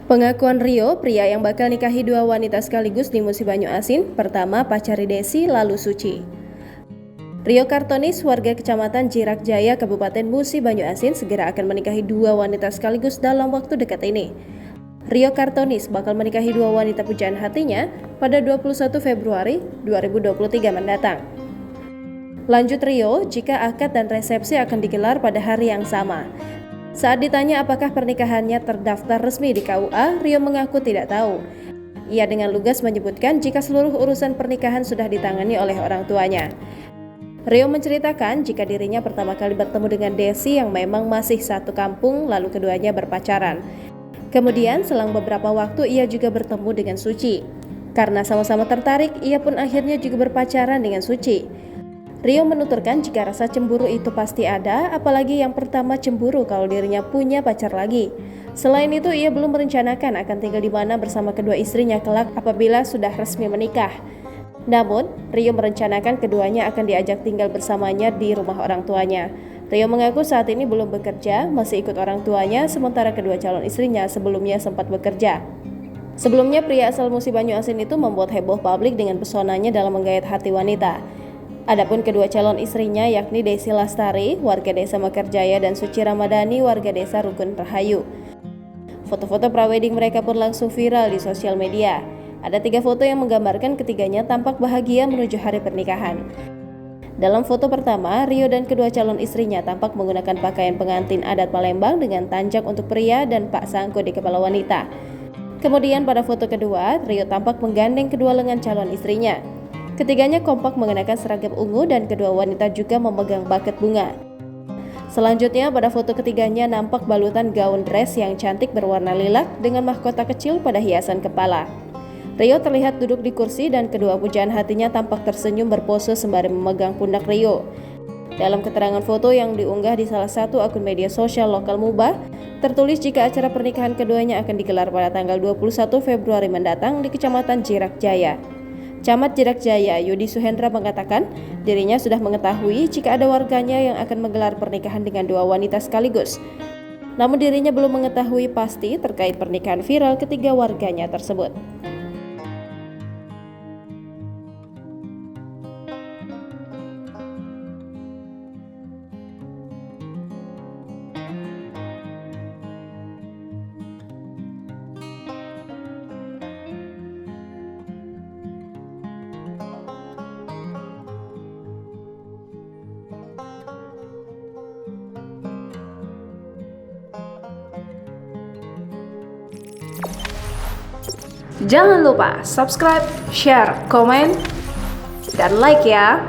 Pengakuan Rio, pria yang bakal nikahi dua wanita sekaligus di musim Banyu Asin, pertama pacari Desi, lalu Suci. Rio Kartonis, warga Kecamatan Jirak Jaya, Kabupaten Musi Banyu Asin, segera akan menikahi dua wanita sekaligus dalam waktu dekat ini. Rio Kartonis bakal menikahi dua wanita pujaan hatinya pada 21 Februari 2023 mendatang. Lanjut Rio, jika akad dan resepsi akan digelar pada hari yang sama. Saat ditanya apakah pernikahannya terdaftar resmi di KUA, Rio mengaku tidak tahu. Ia dengan lugas menyebutkan jika seluruh urusan pernikahan sudah ditangani oleh orang tuanya. Rio menceritakan jika dirinya pertama kali bertemu dengan Desi yang memang masih satu kampung, lalu keduanya berpacaran. Kemudian selang beberapa waktu ia juga bertemu dengan Suci. Karena sama-sama tertarik, ia pun akhirnya juga berpacaran dengan Suci. Rio menuturkan jika rasa cemburu itu pasti ada, apalagi yang pertama cemburu kalau dirinya punya pacar lagi. Selain itu, ia belum merencanakan akan tinggal di mana bersama kedua istrinya kelak apabila sudah resmi menikah. Namun, Rio merencanakan keduanya akan diajak tinggal bersamanya di rumah orang tuanya. Rio mengaku saat ini belum bekerja, masih ikut orang tuanya, sementara kedua calon istrinya sebelumnya sempat bekerja. Sebelumnya, pria asal Musi Banyu Asin itu membuat heboh publik dengan pesonanya dalam menggait hati wanita. Adapun kedua calon istrinya yakni Desi Lastari, warga desa Mekarjaya, dan Suci Ramadhani, warga desa Rukun Rahayu. Foto-foto prawedding mereka pun langsung viral di sosial media. Ada 3 foto yang menggambarkan ketiganya tampak bahagia menuju hari pernikahan. Dalam foto pertama, Rio dan kedua calon istrinya tampak menggunakan pakaian pengantin adat Palembang dengan tanjak untuk pria dan pak sangko di kepala wanita. Kemudian pada foto kedua, Rio tampak menggandeng kedua lengan calon istrinya. Ketiganya kompak mengenakan seragam ungu dan kedua wanita juga memegang buket bunga. Selanjutnya pada foto ketiganya nampak balutan gaun dress yang cantik berwarna lilac dengan mahkota kecil pada hiasan kepala. Rio terlihat duduk di kursi dan kedua pujaan hatinya tampak tersenyum berpose sembari memegang pundak Rio. Dalam keterangan foto yang diunggah di salah satu akun media sosial lokal Mubah, tertulis jika acara pernikahan keduanya akan digelar pada tanggal 21 Februari mendatang di Kecamatan Jirak Jaya. Camat Jirak Jaya, Yudi Suhendra, mengatakan dirinya sudah mengetahui jika ada warganya yang akan menggelar pernikahan dengan dua wanita sekaligus. Namun dirinya belum mengetahui pasti terkait pernikahan viral ketiga warganya tersebut. Jangan lupa subscribe, share, komen, dan like ya.